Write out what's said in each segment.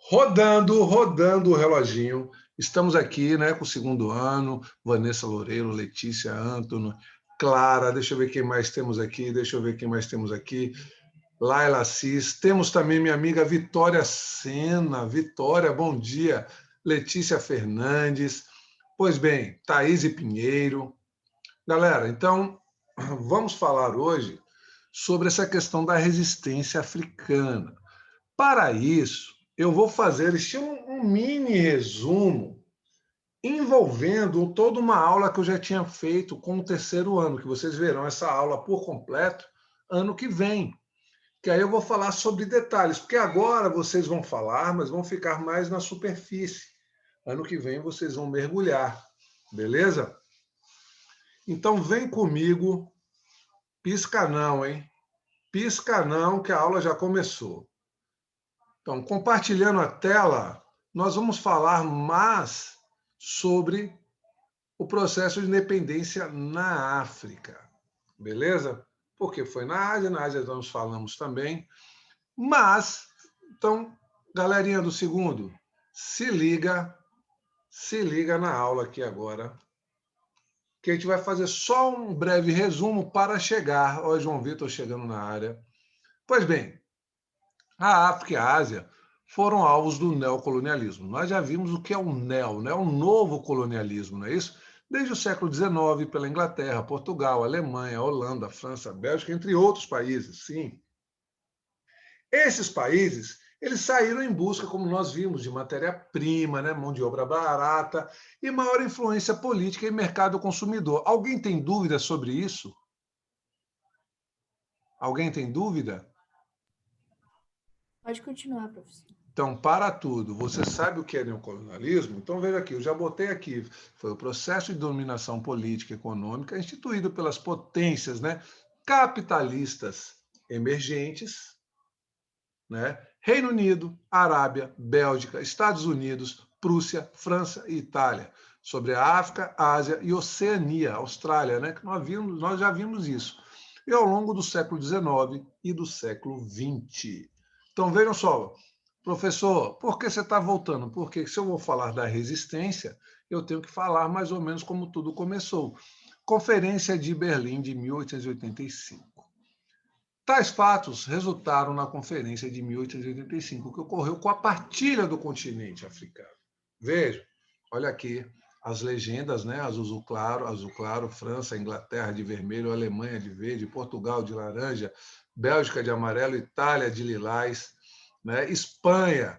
Rodando o reloginho. Estamos aqui, né, com o segundo ano. Vanessa Loureiro, Letícia Antônio, Clara, deixa eu ver quem mais temos aqui. Laila Assis. Temos também minha amiga Vitória Sena. Vitória, bom dia. Letícia Fernandes. Pois bem, Thaís Pinheiro. Galera, então, vamos falar hoje sobre essa questão da resistência africana. Para isso, eu vou fazer um mini resumo envolvendo toda uma aula que eu já tinha feito com o terceiro ano, que vocês verão essa aula por completo ano que vem. Que aí eu vou falar sobre detalhes, porque agora vocês vão falar, mas vão ficar mais na superfície. Ano que vem vocês vão mergulhar, beleza? Então vem comigo, pisca não, hein? Pisca não, que a aula já começou. Então, compartilhando a tela, nós vamos falar mais sobre o processo de independência na África, beleza? Porque foi na Ásia nós falamos também. Mas, então, galerinha do segundo, se liga na aula aqui agora, que a gente vai fazer só um breve resumo para chegar. Olha, João Vitor chegando na área. Pois bem, a África e a Ásia foram alvos do neocolonialismo. Nós já vimos o que é o neo, né? O novo colonialismo, não é isso? Desde o século XIX, pela Inglaterra, Portugal, Alemanha, Holanda, França, Bélgica, entre outros países, sim. Esses países, eles saíram em busca, como nós vimos, de matéria-prima, né? Mão de obra barata e maior influência política e mercado consumidor. Alguém tem dúvida sobre isso? Alguém tem dúvida? Pode continuar, professor. Então, para tudo, você sabe o que é neocolonialismo? Então, veja aqui, eu já botei aqui, foi o processo de dominação política e econômica instituído pelas potências, né, capitalistas emergentes, né, Reino Unido, Arábia, Bélgica, Estados Unidos, Prússia, França e Itália, sobre a África, Ásia e Oceania, Austrália, né, que nós já vimos isso, e ao longo do século XIX e do século XX. Então, vejam só, professor, por que você está voltando? Porque se eu vou falar da resistência, eu tenho que falar mais ou menos como tudo começou. Conferência de Berlim de 1885. Tais fatos resultaram na Conferência de 1885, que ocorreu com a partilha do continente africano. Veja, olha aqui as legendas, né? Azul claro, França, Inglaterra de vermelho, Alemanha de verde, Portugal de laranja, Bélgica de amarelo, Itália de lilás, né? Espanha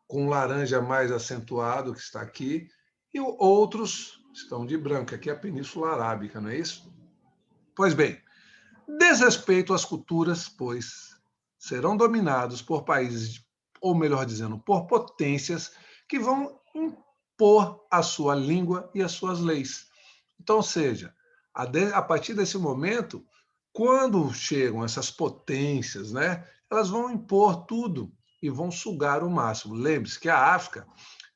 com laranja mais acentuado, que está aqui, e outros estão de branco, aqui é a Península Arábica, não é isso? Pois bem, desrespeito às culturas, pois serão dominados por países, ou melhor dizendo, por potências que vão impor a sua língua e as suas leis. Então, ou seja, a partir desse momento, quando chegam essas potências, né, elas vão impor tudo e vão sugar o máximo. Lembre-se que a África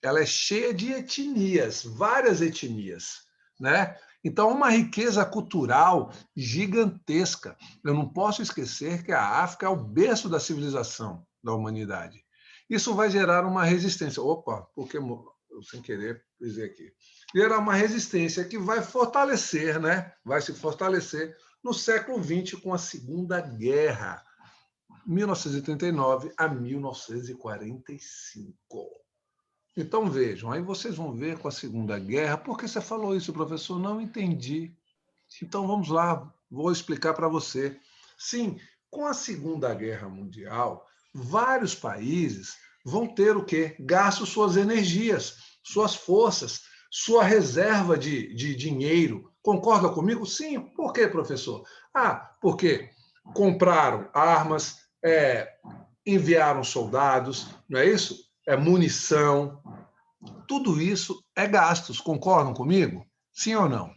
ela é cheia de etnias, várias etnias, né? Então, uma riqueza cultural gigantesca. Eu não posso esquecer que a África é o berço da civilização da humanidade. Isso vai gerar uma resistência. Opa, porque eu sem querer pisei aqui. Gerar uma resistência que vai fortalecer, né? Vai se fortalecer no século XX com a Segunda Guerra, 1939 a 1945. Então vejam, aí vocês vão ver com a Segunda Guerra. Por que você falou isso, professor? Não entendi. Então vamos lá, vou explicar para você. Sim, com a Segunda Guerra Mundial, vários países vão ter o quê? Gasto suas energias, suas forças, sua reserva de dinheiro. Concorda comigo? Sim. Por quê, professor? Porque compraram armas, enviaram soldados, não é isso? Munição. Tudo isso é gastos. Concordam comigo? Sim ou não?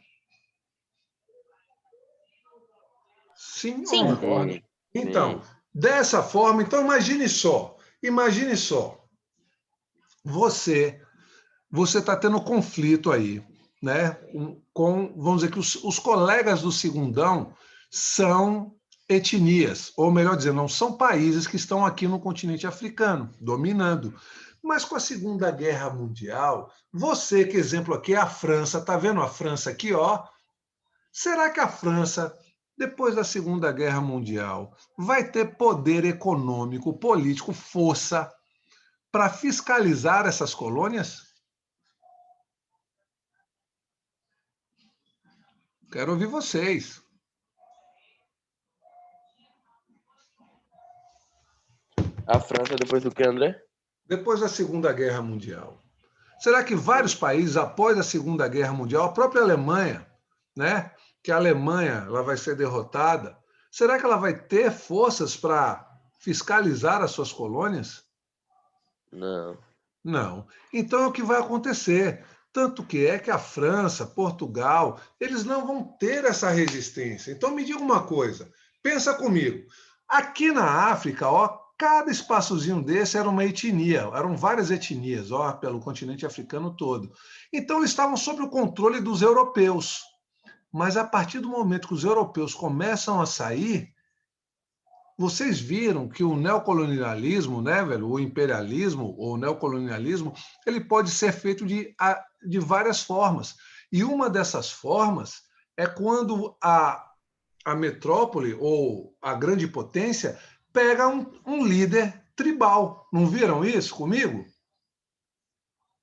Sim ou não? Concordo. Então, dessa forma, então imagine só, você está tendo conflito aí, né? Vamos dizer que os colegas do segundão são etnias, ou melhor dizendo, não são países que estão aqui no continente africano, dominando. Mas com a Segunda Guerra Mundial, você, que exemplo aqui é a França, está vendo a França aqui, ó? Será que a França, depois da Segunda Guerra Mundial, vai ter poder econômico, político, força para fiscalizar essas colônias? Quero ouvir vocês. A França depois do que, André? Depois da Segunda Guerra Mundial. Será que vários países, após a Segunda Guerra Mundial, a própria Alemanha, né, que a Alemanha ela vai ser derrotada, será que ela vai ter forças para fiscalizar as suas colônias? Não. Não. Então é o que vai acontecer. Tanto que é que a França, Portugal, eles não vão ter essa resistência. Então me diga uma coisa, pensa comigo. Aqui na África, ó, cada espaçozinho desse era uma etnia, eram várias etnias, ó, pelo continente africano todo. Então eles estavam sob o controle dos europeus. Mas a partir do momento que os europeus começam a sair, vocês viram que o neocolonialismo, né, velho, o imperialismo ou o neocolonialismo, ele pode ser feito de várias formas. E uma dessas formas é quando a metrópole ou a grande potência pega um líder tribal. Não viram isso comigo?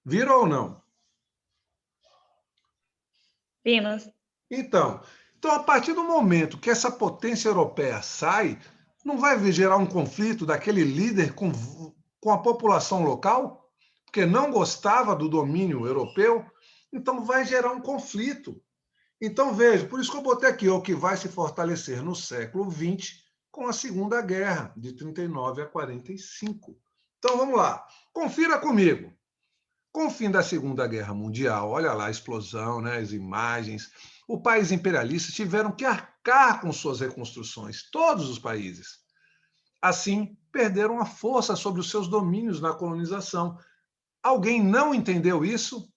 Viram ou não? Vimos. Então, a partir do momento que essa potência europeia sai, não vai gerar um conflito daquele líder com a população local, porque não gostava do domínio europeu? Então, vai gerar um conflito. Então, veja, por isso que eu botei aqui o que vai se fortalecer no século XX com a Segunda Guerra, de 39 a 45. Então, vamos lá. Confira comigo. Com o fim da Segunda Guerra Mundial, olha lá a explosão, né, as imagens, os países imperialistas tiveram que arcar com suas reconstruções, todos os países. Assim, perderam a força sobre os seus domínios na colonização. Alguém não entendeu isso?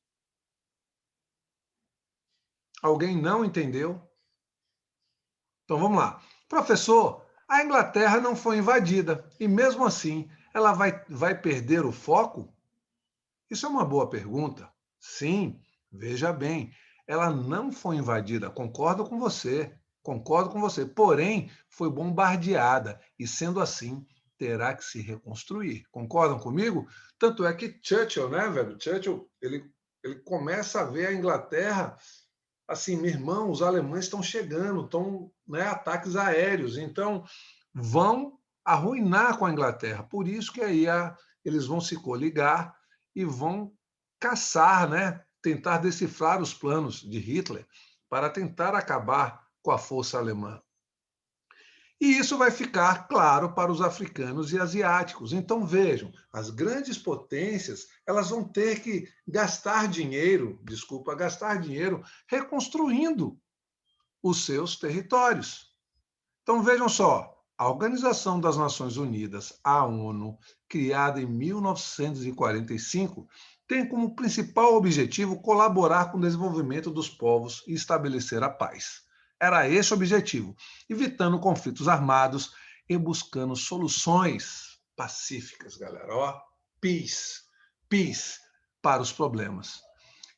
Alguém não entendeu? Então vamos lá. Professor, a Inglaterra não foi invadida e mesmo assim ela vai perder o foco? Isso é uma boa pergunta. Sim, veja bem, ela não foi invadida, concordo com você, porém foi bombardeada e, sendo assim, terá que se reconstruir. Concordam comigo? Tanto é que Churchill, né, velho? Churchill, ele começa a ver a Inglaterra assim, meu irmão, os alemães estão chegando, estão, né, ataques aéreos, então vão arruinar com a Inglaterra. Por isso que aí eles vão se coligar e vão caçar, né, tentar decifrar os planos de Hitler para tentar acabar com a força alemã. E isso vai ficar claro para os africanos e asiáticos. Então vejam, as grandes potências, elas vão ter que gastar dinheiro reconstruindo os seus territórios. Então vejam só, a Organização das Nações Unidas, a ONU, criada em 1945, tem como principal objetivo colaborar com o desenvolvimento dos povos e estabelecer a paz. Era esse o objetivo, evitando conflitos armados e buscando soluções pacíficas, galera. Ó, peace para os problemas.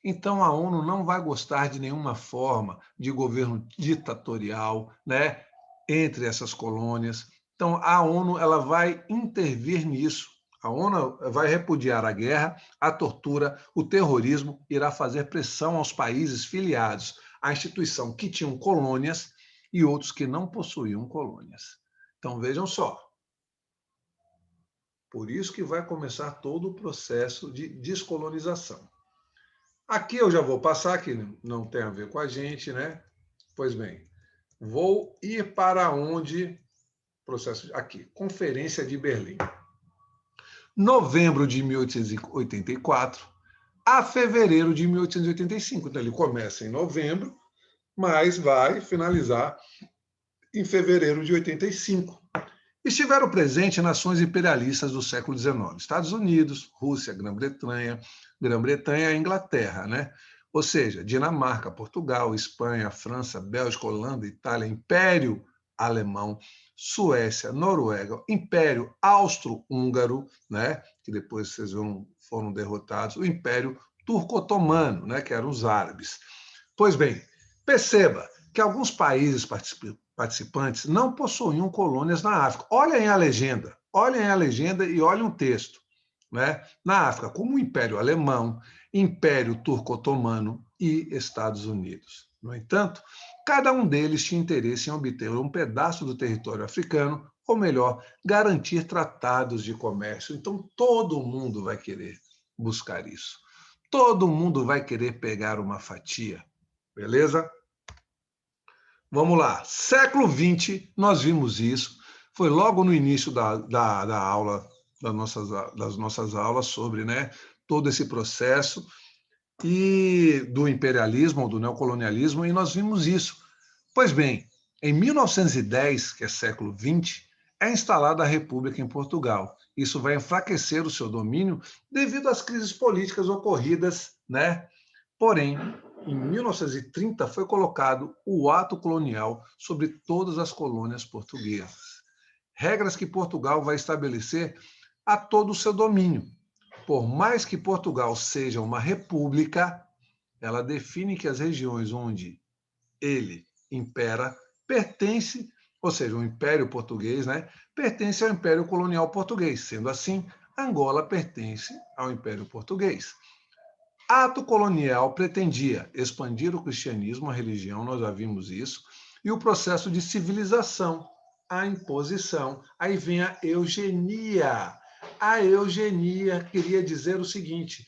Então a ONU não vai gostar de nenhuma forma de governo ditatorial, né, entre essas colônias. Então a ONU ela vai intervir nisso. A ONU vai repudiar a guerra, a tortura, o terrorismo, irá fazer pressão aos países filiados à instituição que tinham colônias e outros que não possuíam colônias. Então vejam só. Por isso que vai começar todo o processo de descolonização. Aqui eu já vou passar, que não tem a ver com a gente, né? Pois bem, vou ir para onde? Processo aqui, Conferência de Berlim. Novembro de 1884 a fevereiro de 1885. Então ele começa em novembro, mas vai finalizar em fevereiro de 85. Estiveram presentes nações imperialistas do século XIX, Estados Unidos, Rússia, Grã-Bretanha e Inglaterra, né? Ou seja, Dinamarca, Portugal, Espanha, França, Bélgica, Holanda, Itália, Império Alemão, Suécia, Noruega, Império Austro-Húngaro, né, que depois vocês foram derrotados, o Império Turco-Otomano, né, que eram os árabes. Pois bem, perceba que alguns países participantes não possuíam colônias na África. Olhem a legenda e olhem o texto. Né? Na África, como o Império Alemão, Império Turco-Otomano e Estados Unidos. No entanto, cada um deles tinha interesse em obter um pedaço do território africano, ou melhor, garantir tratados de comércio. Então, todo mundo vai querer buscar isso. Todo mundo vai querer pegar uma fatia. Beleza? Vamos lá. Século XX, nós vimos isso. Foi logo no início da aula, das nossas aulas sobre, né, todo esse processo e do imperialismo, do neocolonialismo, e nós vimos isso. Pois bem, em 1910, que é século XX, é instalada a República em Portugal. Isso vai enfraquecer o seu domínio devido às crises políticas ocorridas, né? Porém, em 1930 foi colocado o ato colonial sobre todas as colônias portuguesas. Regras que Portugal vai estabelecer a todo o seu domínio. Por mais que Portugal seja uma república, ela define que as regiões onde ele impera pertence, ou seja, o Império Português, né, pertence ao Império Colonial Português. Sendo assim, Angola pertence ao Império Português. Ato colonial pretendia expandir o cristianismo, a religião, nós já vimos isso, e o processo de civilização, a imposição. Aí vem a eugenia. A eugenia queria dizer o seguinte: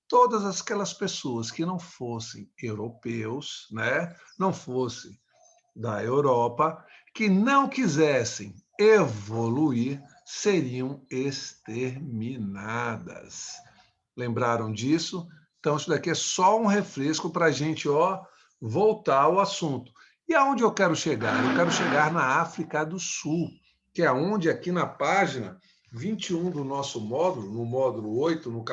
todas aquelas pessoas que não fossem europeus, né, não fossem da Europa, que não quisessem evoluir, seriam exterminadas. Lembraram disso? Então, isso daqui é só um refresco para a gente voltar ao assunto. E aonde eu quero chegar? Eu quero chegar na África do Sul, que é onde aqui na página 21 do nosso módulo, no módulo 8, no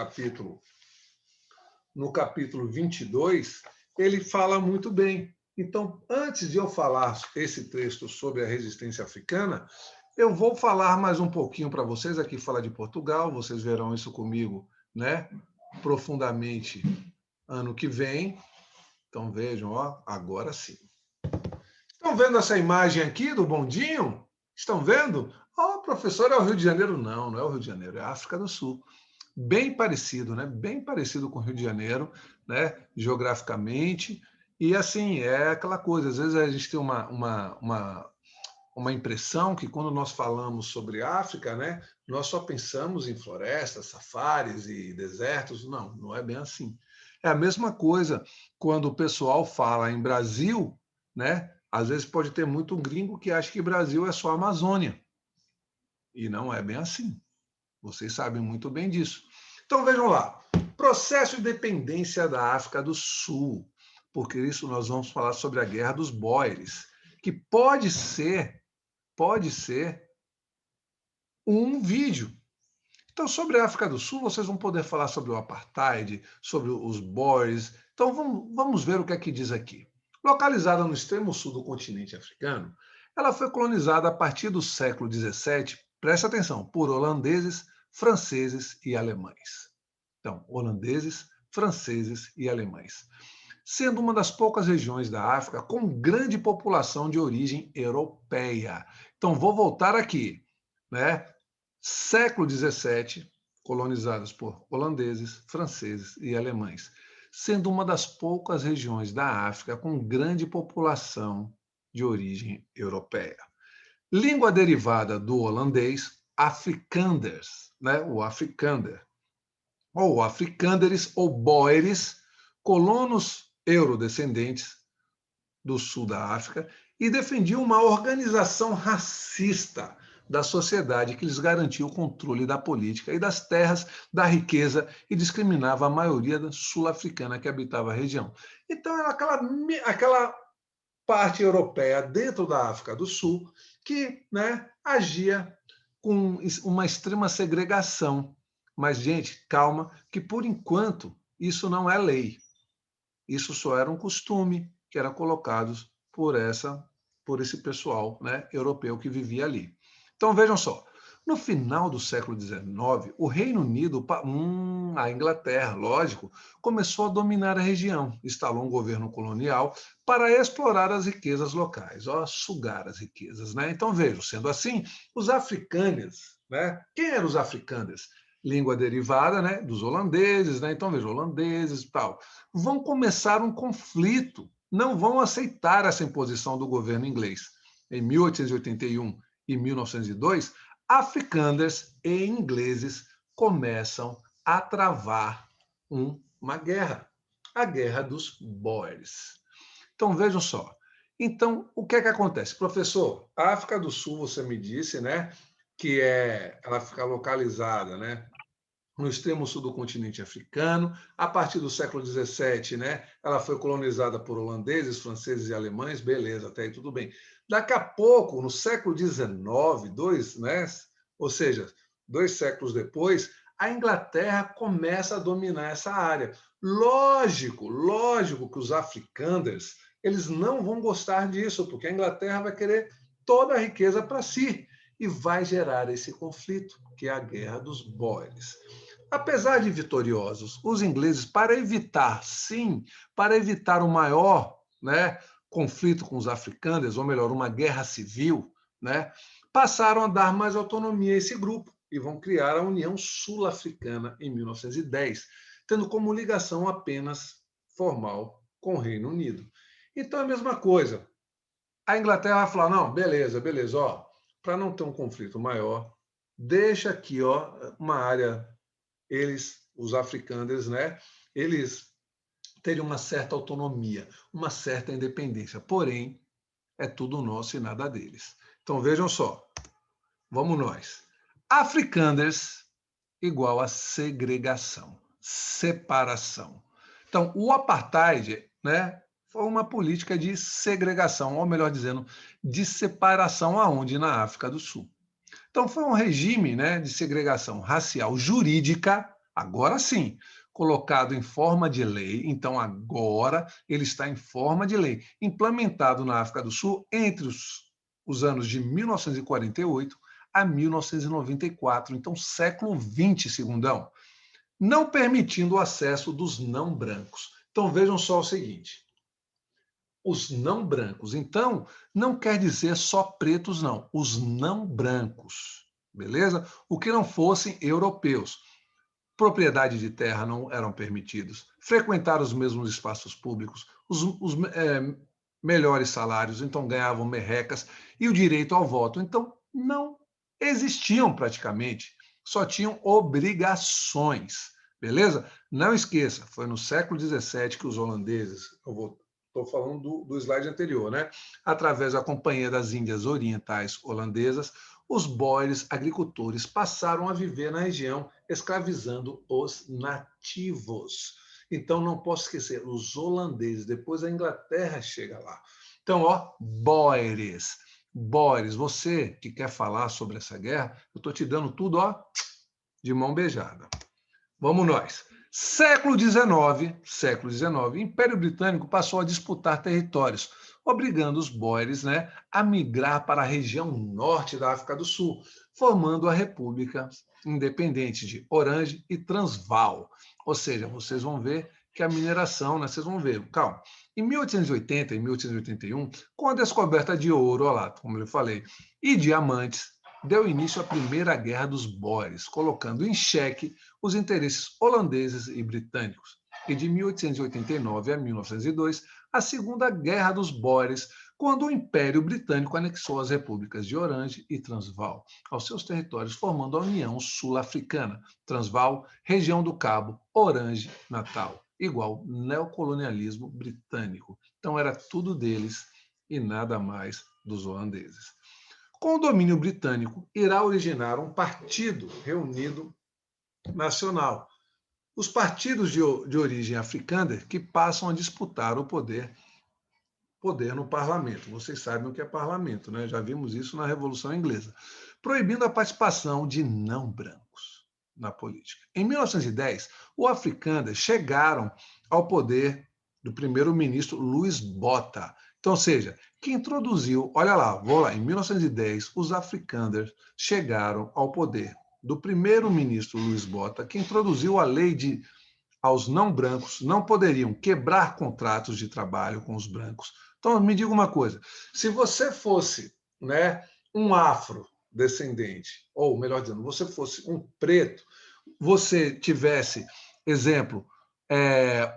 capítulo 22, ele fala muito bem. Então, antes de eu falar esse texto sobre a resistência africana, eu vou falar mais um pouquinho para vocês. Aqui fala de Portugal, vocês verão isso comigo, né, profundamente ano que vem. Então vejam, agora sim. Estão vendo essa imagem aqui do bondinho? Estão vendo? Professor, é o Rio de Janeiro? Não, não é o Rio de Janeiro, é a África do Sul. Bem parecido, né? Bem parecido com o Rio de Janeiro, né? Geograficamente. E assim, é aquela coisa, às vezes a gente tem uma impressão que quando nós falamos sobre África, né, nós só pensamos em florestas, safaris e desertos. Não, não é bem assim. É a mesma coisa quando o pessoal fala em Brasil, né? Às vezes pode ter muito gringo que acha que Brasil é só a Amazônia. E não é bem assim. Vocês sabem muito bem disso. Então vejam lá. Processo de independência da África do Sul. Porque isso nós vamos falar sobre a Guerra dos Bóeres, que pode ser um vídeo. Então, sobre a África do Sul, vocês vão poder falar sobre o apartheid, sobre os Boers. Então, vamos ver o que é que diz aqui. Localizada no extremo sul do continente africano, ela foi colonizada a partir do século XVII, presta atenção, por holandeses, franceses e alemães. Então, holandeses, franceses e alemães. Sendo uma das poucas regiões da África com grande população de origem europeia. Então, vou voltar aqui, né? Século XVII, colonizadas por holandeses, franceses e alemães, sendo uma das poucas regiões da África com grande população de origem europeia. Língua derivada do holandês, Afrikanders, né? O Afrikander, ou Afrikanderes ou Boeres, colonos eurodescendentes do sul da África, e defendiam uma organização racista da sociedade que lhes garantia o controle da política e das terras, da riqueza, e discriminava a maioria sul-africana que habitava a região. Então, era aquela parte europeia dentro da África do Sul que, né, agia com uma extrema segregação. Mas, gente, calma, que por enquanto isso não é lei. Isso só era um costume que era colocado por por esse pessoal, né, europeu que vivia ali. Então, vejam só, no final do século XIX, o Reino Unido, a Inglaterra, lógico, começou a dominar a região, instalou um governo colonial para explorar as riquezas locais, ó, sugar as riquezas, né? Então, vejam, sendo assim, os africâners, né? Quem eram os africâners? Língua derivada, né, dos holandeses, né? Então, vejam, holandeses e tal, vão começar um conflito, não vão aceitar essa imposição do governo inglês. Em 1881 e 1902, africâners e ingleses começam a travar uma guerra, a Guerra dos Boers. Então, vejam só. Então, o que é que acontece? Professor, a África do Sul, você me disse, né, que ela fica localizada, né, no extremo sul do continente africano. A partir do século XVII, né, ela foi colonizada por holandeses, franceses e alemães. Beleza, até aí tudo bem. Daqui a pouco, no século XIX, né, ou seja, 2 séculos depois, a Inglaterra começa a dominar essa área. Lógico que os africâners eles não vão gostar disso, porque a Inglaterra vai querer toda a riqueza para si e vai gerar esse conflito, que é a Guerra dos Boers. Apesar de vitoriosos, os ingleses, para evitar, sim, para evitar o maior, né, conflito com os africanos, ou melhor, uma guerra civil, né, passaram a dar mais autonomia a esse grupo e vão criar a União Sul-Africana em 1910, tendo como ligação apenas formal com o Reino Unido. Então, a mesma coisa. A Inglaterra vai falar, não, beleza, ó, para não ter um conflito maior, deixa aqui, ó, uma área, os africanos, né, eles teriam uma certa autonomia, uma certa independência, porém, é tudo nosso e nada deles. Então, vejam só, vamos nós. Africanders igual a segregação, separação. Então, o apartheid, né, foi uma política de segregação, ou melhor dizendo, de separação aonde? Na África do Sul. Então, foi um regime, né, de segregação racial jurídica, agora sim, colocado em forma de lei. Então, agora ele está em forma de lei, implementado na África do Sul entre os anos de 1948 a 1994. Então, século XX, segundão, não permitindo o acesso dos não brancos. Então, vejam só o seguinte. Os não brancos. Então, não quer dizer só pretos, não. Os não brancos, beleza? O que não fossem europeus. Propriedade de terra não eram permitidos. Frequentar os mesmos espaços públicos, os melhores salários, então ganhavam merrecas, e o direito ao voto. Então, não existiam praticamente, só tinham obrigações, beleza? Não esqueça, foi no século XVII que os holandeses, estou falando do slide anterior, né? Através da Companhia das Índias Orientais Holandesas, os boeres agricultores passaram a viver na região, escravizando os nativos. Então, não posso esquecer, os holandeses, depois a Inglaterra chega lá. Então, ó, boeres. Boeres, você que quer falar sobre essa guerra, eu estou te dando tudo, ó, de mão beijada. Vamos nós. Século XIX, Império Britânico passou a disputar territórios, obrigando os boeres, né, a migrar para a região norte da África do Sul, formando a República Independente de Orange e Transvaal. Ou seja, vocês vão ver que a mineração, né, vocês vão ver, calma. Em 1880 e 1881, com a descoberta de ouro, ó lá, como eu falei, e diamantes, deu início à Primeira Guerra dos Boeres, colocando em xeque os interesses holandeses e britânicos. E de 1889 a 1902, a Segunda Guerra dos Boeres, quando o Império Britânico anexou as repúblicas de Orange e Transvaal aos seus territórios, formando a União Sul-Africana, Transvaal, região do Cabo, Orange, Natal, igual neocolonialismo britânico. Então era tudo deles e nada mais dos holandeses. Com o domínio britânico, irá originar um partido reunido nacional. Os partidos de origem africana que passam a disputar o poder no parlamento. Vocês sabem o que é parlamento, né? Já vimos isso na Revolução Inglesa. Proibindo a participação de não brancos na política. Em 1910, os africanos chegaram ao poder do primeiro-ministro Louis Botha. Então, ou seja, que introduziu, olha lá, vou lá, em 1910, os africâners chegaram ao poder do primeiro-ministro Luiz Bota, que introduziu a lei de aos não brancos não poderiam quebrar contratos de trabalho com os brancos. Então, me diga uma coisa, se você fosse, né, um afrodescendente, ou melhor dizendo, você fosse um preto, você tivesse, exemplo,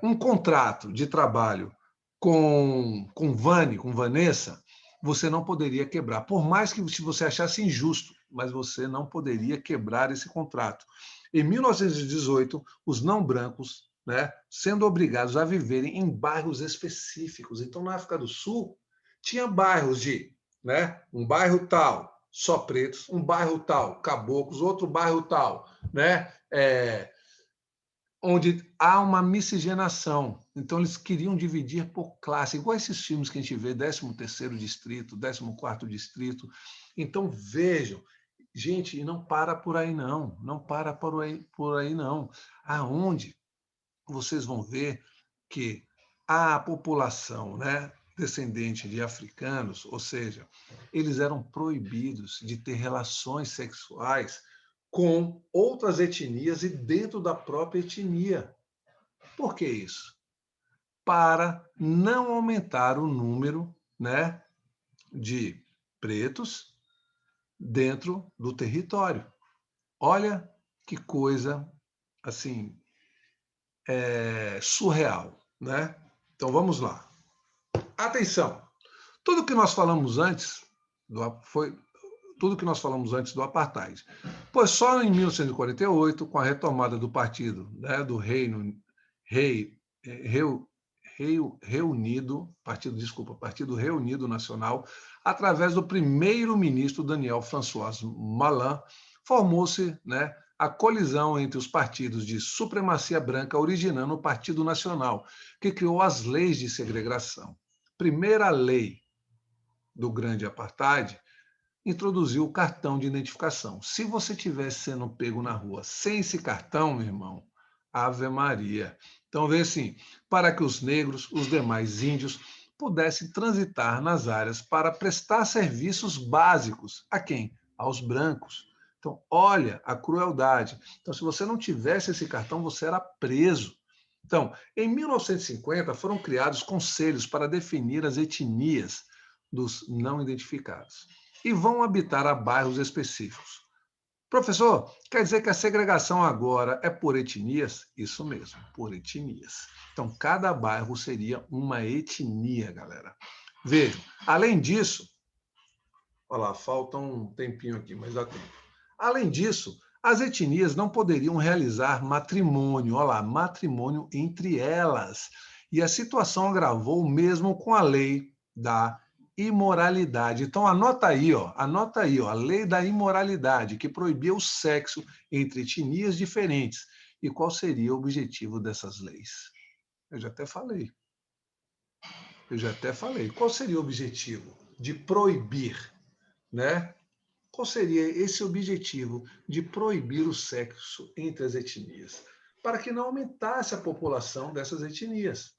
um contrato de trabalho com Vani, com Vanessa, você não poderia quebrar. Por mais que você achasse injusto, mas você não poderia quebrar esse contrato. Em 1918, os não brancos, né, sendo obrigados a viverem em bairros específicos. Então, na África do Sul, tinha bairros de, né, um bairro tal, só pretos, um bairro tal, caboclos, outro bairro tal, né, onde há uma miscigenação. Então, eles queriam dividir por classe, igual esses filmes que a gente vê, 13º Distrito, 14º Distrito. Então, vejam, gente, e não para por aí, não. Não para por aí, não. Aonde vocês vão ver que a população, né, descendente de africanos, ou seja, eles eram proibidos de ter relações sexuais com outras etnias e dentro da própria etnia. Por que isso? Para não aumentar o número, né, de pretos dentro do território. Olha que coisa assim surreal, né? Então vamos lá. Atenção. Tudo que nós falamos antes foi tudo que nós falamos antes do apartheid. Pois só em 1948, com a retomada do partido, né, do Partido Reunido Nacional, através do primeiro-ministro Daniel François Malan, formou-se, né, a colisão entre os partidos de supremacia branca, originando o Partido Nacional, que criou as leis de segregação. Primeira lei do grande apartheid introduziu o cartão de identificação. Se você estivesse sendo pego na rua sem esse cartão, meu irmão, Ave Maria. Então, vê assim, para que os negros, os demais índios, pudessem transitar nas áreas para prestar serviços básicos. A quem? Aos brancos. Então, olha a crueldade. Então, se você não tivesse esse cartão, você era preso. Então, em 1950, foram criados conselhos para definir as etnias dos não identificados e vão habitar a bairros específicos. Professor, quer dizer que a segregação agora é por etnias? Isso mesmo, por etnias. Então, cada bairro seria uma etnia, galera. Vejam, além disso, olha lá, falta um tempinho aqui, mas dá tempo. Além disso, as etnias não poderiam realizar matrimônio, olha lá, matrimônio entre elas. E a situação agravou mesmo com a lei da imoralidade. Então anota aí, ó, a lei da imoralidade que proibia o sexo entre etnias diferentes. E qual seria o objetivo dessas leis? Eu já até falei. Qual seria o objetivo de proibir, né? Qual seria esse objetivo de proibir o sexo entre as etnias? Para que não aumentasse a população dessas etnias.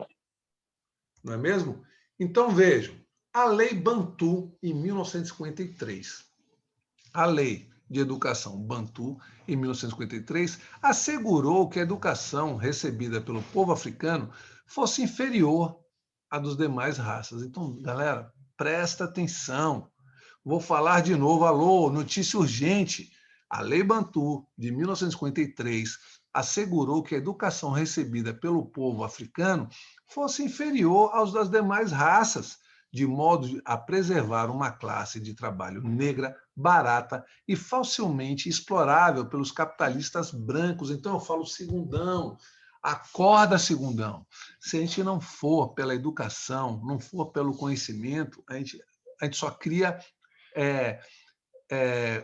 Não é mesmo? Então vejam, a Lei Bantu, em 1953. A Lei de Educação Bantu, em 1953, assegurou que a educação recebida pelo povo africano fosse inferior à dos demais raças. Então, galera, presta atenção. Vou falar de novo, alô, notícia urgente. A Lei Bantu, de 1953, assegurou que a educação recebida pelo povo africano fosse inferior aos das demais raças, de modo a preservar uma classe de trabalho negra, barata e facilmente explorável pelos capitalistas brancos. Então, eu falo segundão, acorda segundão. Se a gente não for pela educação, não for pelo conhecimento, a gente só cria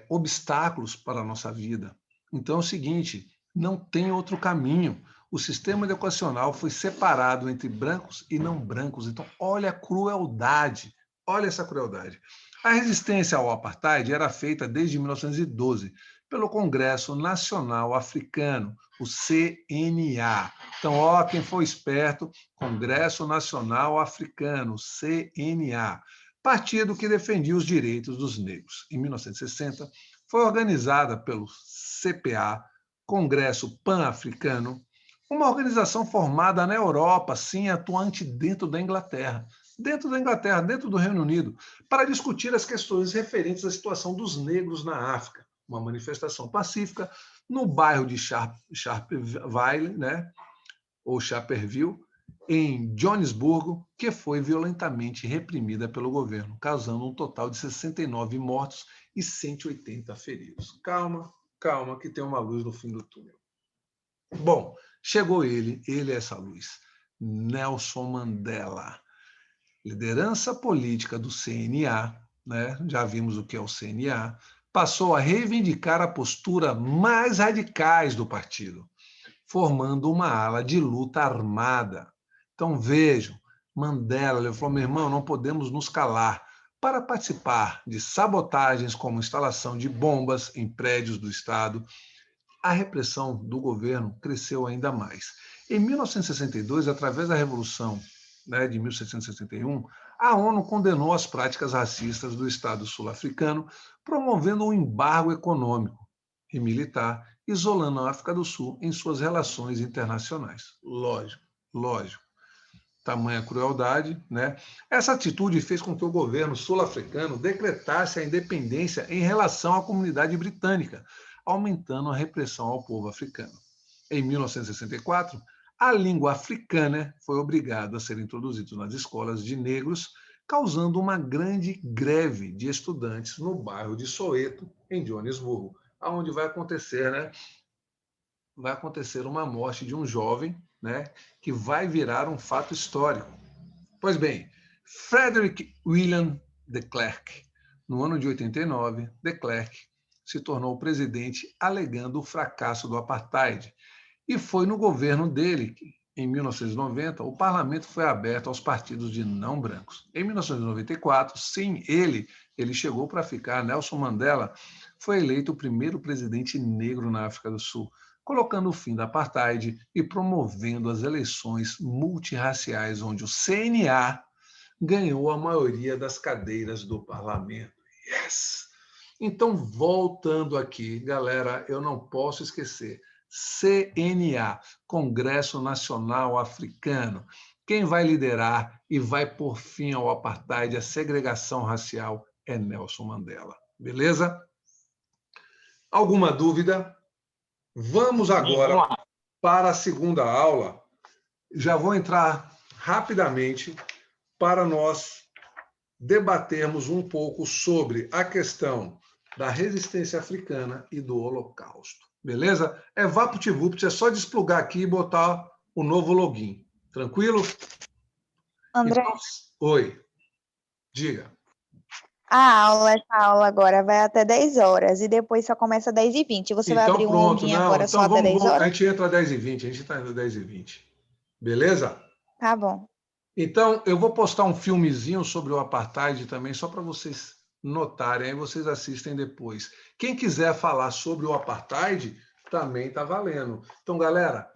obstáculos para a nossa vida. Então é o seguinte, não tem outro caminho. O sistema educacional foi separado entre brancos e não brancos. Então, olha a crueldade, olha essa crueldade. A resistência ao apartheid era feita desde 1912 pelo Congresso Nacional Africano, o CNA. Então, ó, quem foi esperto, Congresso Nacional Africano, CNA. partido que defendia os direitos dos negros. Em 1960, foi organizada pelo CPA, Congresso Pan-Africano, uma organização formada na Europa, sim, atuante dentro da Inglaterra, dentro do Reino Unido, para discutir as questões referentes à situação dos negros na África. Uma manifestação pacífica no bairro de Sharpeville, né, ou Sharperville, em Joanesburgo, que foi violentamente reprimida pelo governo, causando um total de 69 mortos e 180 feridos. Calma, calma, que tem uma luz no fim do túnel. Bom, chegou ele é essa luz, Nelson Mandela. Liderança política do CNA, né? Já vimos o que é o CNA, passou a reivindicar a postura mais radicais do partido, formando uma ala de luta armada. Então, vejam, Mandela ele falou, meu irmão, não podemos nos calar para participar de sabotagens como instalação de bombas em prédios do Estado. A repressão do governo cresceu ainda mais. Em 1962, através da Revolução, né, de 1761, a ONU condenou as práticas racistas do Estado sul-africano, promovendo um embargo econômico e militar, isolando a África do Sul em suas relações internacionais. Lógico. Tamanha crueldade, né? Essa atitude fez com que o governo sul-africano decretasse a independência em relação à comunidade britânica, aumentando a repressão ao povo africano. Em 1964, a língua africana foi obrigada a ser introduzida nas escolas de negros, causando uma grande greve de estudantes no bairro de Soweto, em Joanesburgo, onde vai acontecer, né? Vai acontecer uma morte de um jovem, né, que vai virar um fato histórico. Pois bem, Frederick William de Klerk, no ano de 89, de Klerk se tornou presidente alegando o fracasso do apartheid. E foi no governo dele que, em 1990, o parlamento foi aberto aos partidos de não brancos. Em 1994, sim, ele chegou para ficar. Nelson Mandela foi eleito o primeiro presidente negro na África do Sul, colocando o fim da apartheid e promovendo as eleições multirraciais, onde o CNA ganhou a maioria das cadeiras do parlamento. Yes! Então, voltando aqui, galera, eu não posso esquecer. CNA, Congresso Nacional Africano. Quem vai liderar e vai pôr fim ao apartheid, à segregação racial, é Nelson Mandela. Beleza? Alguma dúvida? Vamos agora para a segunda aula. Já vou entrar rapidamente para nós debatermos um pouco sobre a questão da resistência africana e do Holocausto. Beleza? É VaptVupt, é só desplugar aqui e botar o novo login. Tranquilo? André, Então, oi, diga. essa aula agora vai até 10 horas e depois só começa às 10h20. Você vai abrir um login agora só até 10 horas? A gente entra às 10h20, a gente está indo às 10h20. Beleza? Tá bom. Então, eu vou postar um filmezinho sobre o apartheid também, só para vocês notarem, aí vocês assistem depois. Quem quiser falar sobre o apartheid, também está valendo. Então, galera,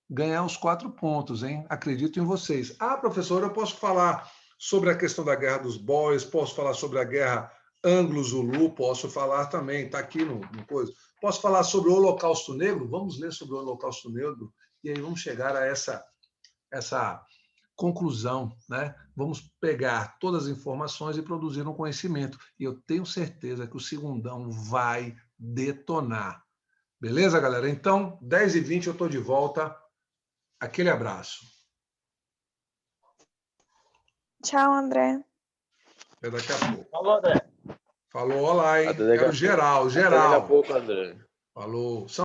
ganhar os 4 pontos, hein? Acredito em vocês. Ah, professor, eu posso falar sobre a questão da Guerra dos Boers, posso falar sobre a Guerra Anglo-Zulu, posso falar também, está aqui no coisa. Posso falar sobre o Holocausto Negro? Vamos ler sobre o Holocausto Negro e aí vamos chegar a essa conclusão, né? Vamos pegar todas as informações e produzir um conhecimento. E eu tenho certeza que o segundão vai detonar. Beleza, galera? Então, 10h20 eu estou de volta. Aquele abraço. Tchau, André. Até daqui a pouco. Falou, André. Falou, olá, hein? Até daqui a Quero pouco. geral. Até daqui a pouco, André. Falou.